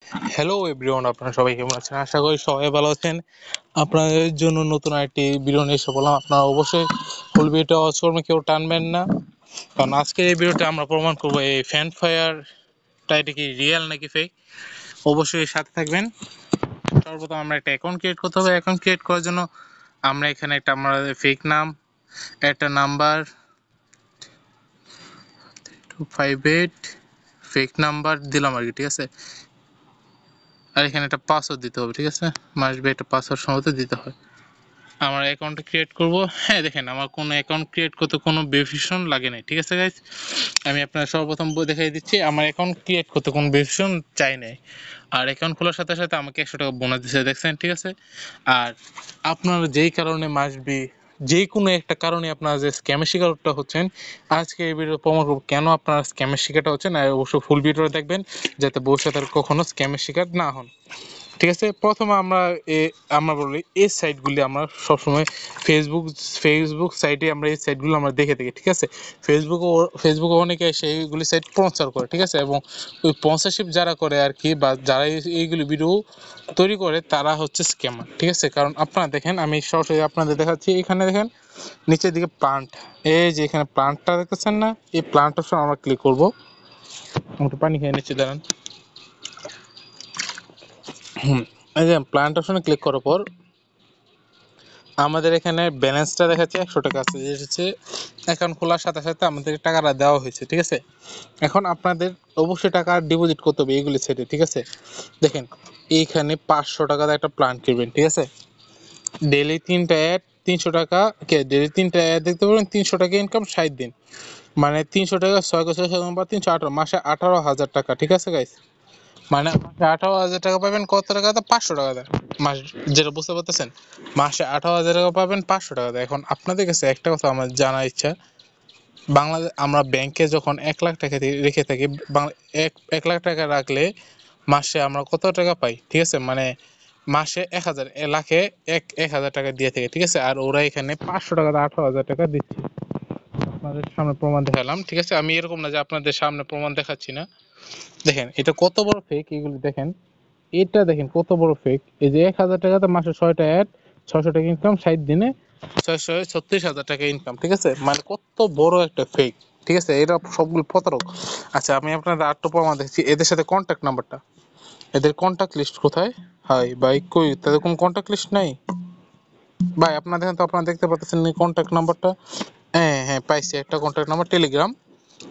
Hello everyone, আপনারা সবাই কেমন আছেন? আশা করি সবাই ভালো আছেন। আপনাদের জন্য নতুন আরেকটি ভিডিও নিয়ে এসে বললাম। আপনারা অবশ্যই ফুল ভিডিওটা ওয়াচ করবেন, কেউ টানবেন না। কারণ আজকের এই ভিডিওতে আমরা প্রমাণ করবো এই ফ্যান ফায়ারটা এটা কি রিয়েল নাকি ফেক। অবশ্যই সাথে থাকবেন। সর্বপ্রথম আমরা একটা অ্যাকাউন্ট ক্রিয়েট করতে হবে। অ্যাকাউন্ট ক্রিয়েট করার জন্য আমরা এখানে একটা আমাদের ফেক নাম, একটা নাম্বার 258 ফেক নাম্বার দিলাম আর কি, ঠিক আছে। আর এখানে একটা পাসওয়ার্ড দিতে হবে, ঠিক আছে। মাস্ট বি একটা পাসওয়ার্ড সম্ভবত দিতে হয়। আমার অ্যাকাউন্টটা ক্রিয়েট করব। হ্যাঁ, দেখেন আমার কোনো অ্যাকাউন্ট ক্রিয়েট করতে কোনো ভেরিফিকেশন লাগে নাই, ঠিক আছে গাইস। আমি আপনার সর্বপ্রথম দেখাই দিচ্ছি আমার অ্যাকাউন্ট ক্রিয়েট করতে কোনো ভেরিফিকেশন চাই নাই। আর অ্যাকাউন্ট খোলার সাথে সাথে আমাকে 100 টাকা বোনাস দিচ্ছে, দেখছেন, ঠিক আছে। আর আপনার যেই কারণে মাস্ট বি যে কোনো একটা কারণে আপনারা যে স্ক্যামের শিকারটা হচ্ছেন, আজকে এই ভিডিও প্রমাণ করব কেন আপনারা স্ক্যামের শিকারটা হচ্ছেন। আর অবশ্যই ফুল ভিডিওটা দেখবেন যাতে ভবিষ্যতে আর কখনো স্ক্যামের শিকার না হন, ঠিক আছে। প্রথমে আমরা বলি এই সাইটগুলি আমরা সবসময় ফেসবুক ফেসবুক সাইটে আমরা এই সাইটগুলো আমরা দেখে থাকি, ঠিক আছে। ফেসবুকে অনেকে সেইগুলি সাইট স্পন্সর করে, ঠিক আছে। এবং ওই স্পন্সরশিপ যারা করে আর কি, বা যারা এইগুলি ভিডিও তৈরি করে তারা হচ্ছে স্ক্যামার, ঠিক আছে। কারণ আপনারা দেখেন, আমি সরাসরি আপনাদের দেখাচ্ছি। এখানে দেখেন নিচের দিকে প্লান্ট, এই যে এখানে প্লান্টটা দেখতেছেন না, এই প্লান্ট অপশন আমরা ক্লিক করবো। একটু পানি খেয়ে নিচে দাঁড়ান। এই যে প্লান্ট অপশনে ক্লিক করার পর আমাদের এখানে ব্যালেন্সটা দেখাচ্ছে 100 টাকা আছে, যেটা হচ্ছে অ্যাকাউন্ট খোলার সাথে সাথে আমাদের টাকাটা দেওয়া হয়েছে, ঠিক আছে। এখন আপনাদের অবশ্যই টাকা ডিপোজিট করতে হবে এইগুলি সেটে, ঠিক আছে। দেখেন এইখানে 500 টাকা একটা প্ল্যান কিনবেন, ঠিক আছে। ডেলি 3টা অ্যাড 300 টাকা, ডেলি 3টা অ্যাড দেখতে পাবেন। 300 টাকা ইনকাম 60 দিন, মানে 300 টাকা 6 × 6 = 308, মাসে 18,000 টাকা, ঠিক আছে গাইস। মানে মাসে 18,000 টাকা পাবেন। কত টাকা দেয়? 500 টাকা দেয় মাস, যেটা বুঝতে পারতেছেন। মাসে 18,000 টাকা পাবেন, 500 টাকা দেয়। এখন আপনাদের কাছে একটা কথা আমার জানার ইচ্ছা, বাংলাদেশ আমরা ব্যাংকে যখন 1 লাখ টাকা রেখে থাকি, এক লাখ টাকা রাখলে মাসে আমরা কত টাকা পাই, ঠিক আছে। মানে মাসে 1,000, লাখে 1,000 টাকা দিয়ে থাকে, ঠিক আছে। আর ওরা এখানে 500 টাকা 18,000 টাকা দিচ্ছে। আপনাদের সামনে প্রমাণ দেখালাম, ঠিক আছে। আমি এরকম না যে আপনাদের সামনে প্রমাণ দেখাচ্ছি না। দেখেন এটা কত বড় ফেক, এগুলি দেখেন। এটা দেখেন কত বড় ফেক। এই যে 1,000 টাকাতে মাসে 6টা অ্যাড, 600 টাকা ইনকাম, 60 দিনে 636,000 টাকা ইনকাম, ঠিক আছে। মানে কত বড় একটা ফেক, ঠিক আছে। এরা সবগুলো প্রতারক। আচ্ছা, আমি আপনাদের আরেকটা প্রমাণ দেখছি। এদের সাথে কন্ট্যাক্ট নাম্বারটা, এদের কন্ট্যাক্ট লিস্ট কোথায়? হাই ভাই, কই তাদের কোনো কন্ট্যাক্ট লিস্ট নাই ভাই। আপনারা দেখেন তো, আপনারা দেখতে পাচ্ছেন কন্ট্যাক্ট নাম্বারটা? হ্যাঁ হ্যাঁ, পাইছি একটা কন্ট্যাক্ট নাম্বার। টেলিগ্রাম,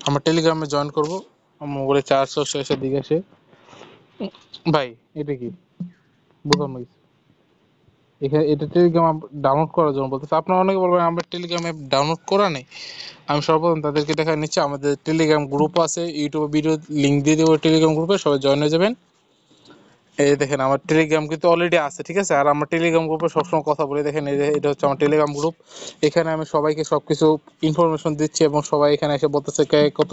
আমরা টেলিগ্রামে জয়েন করবো। মোবাইলে 400 দিকে আসে ভাই। এটা কি বোঝানো হয়েছে? এখানে এটা টেলিগ্রাম ডাউনলোড করার জন্য বলতেছে। আপনারা অনেকে বলবেন আমরা টেলিগ্রাম অ্যাপ ডাউনলোড করা নেই। আমি সর্বপ্রথম তাদেরকে দেখা নিচ্ছি, আমাদের টেলিগ্রাম গ্রুপ আছে, ইউটিউবে ভিডিও লিঙ্ক দিয়ে দেবো টেলিগ্রাম গ্রুপে, সবাই জয়েন হয়ে যাবেন। এই দেখেন আমার টেলিগ্রাম কিন্তু অলরেডি আছে, ঠিক আছে। আর আমার টেলিগ্রাম গ্রুপে সবসময় কথা বলে, দেখেন এই যে এটা হচ্ছে আমার টেলিগ্রাম গ্রুপ। এখানে আমি সবাইকে সবকিছু ইনফরমেশন দিচ্ছি, এবং সবাই এখানে এসে বলতেছে কে কত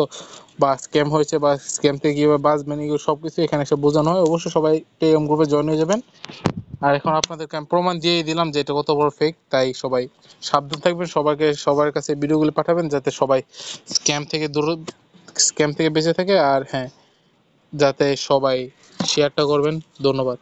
বা স্ক্যাম হয়েছে বা স্ক্যাম থেকে কীভাবে বাঁচবেন, এগুলো সবকিছু এখানে এসে বোঝানো হয়। অবশ্যই সবাই টেলিগ্রাম গ্রুপে জয়েন হয়ে যাবেন। আর এখন আপনাদেরকে আমি প্রমাণ দিয়ে দিলাম যে এটা কত বড় ফেক, তাই সবাই সাবধান থাকবেন। সবার কাছে ভিডিওগুলো পাঠাবেন যাতে সবাই স্ক্যাম থেকে স্ক্যাম থেকে বেঁচে থাকে। আর হ্যাঁ, যাতে সবাই শেয়ারটা করবেন। ধন্যবাদ।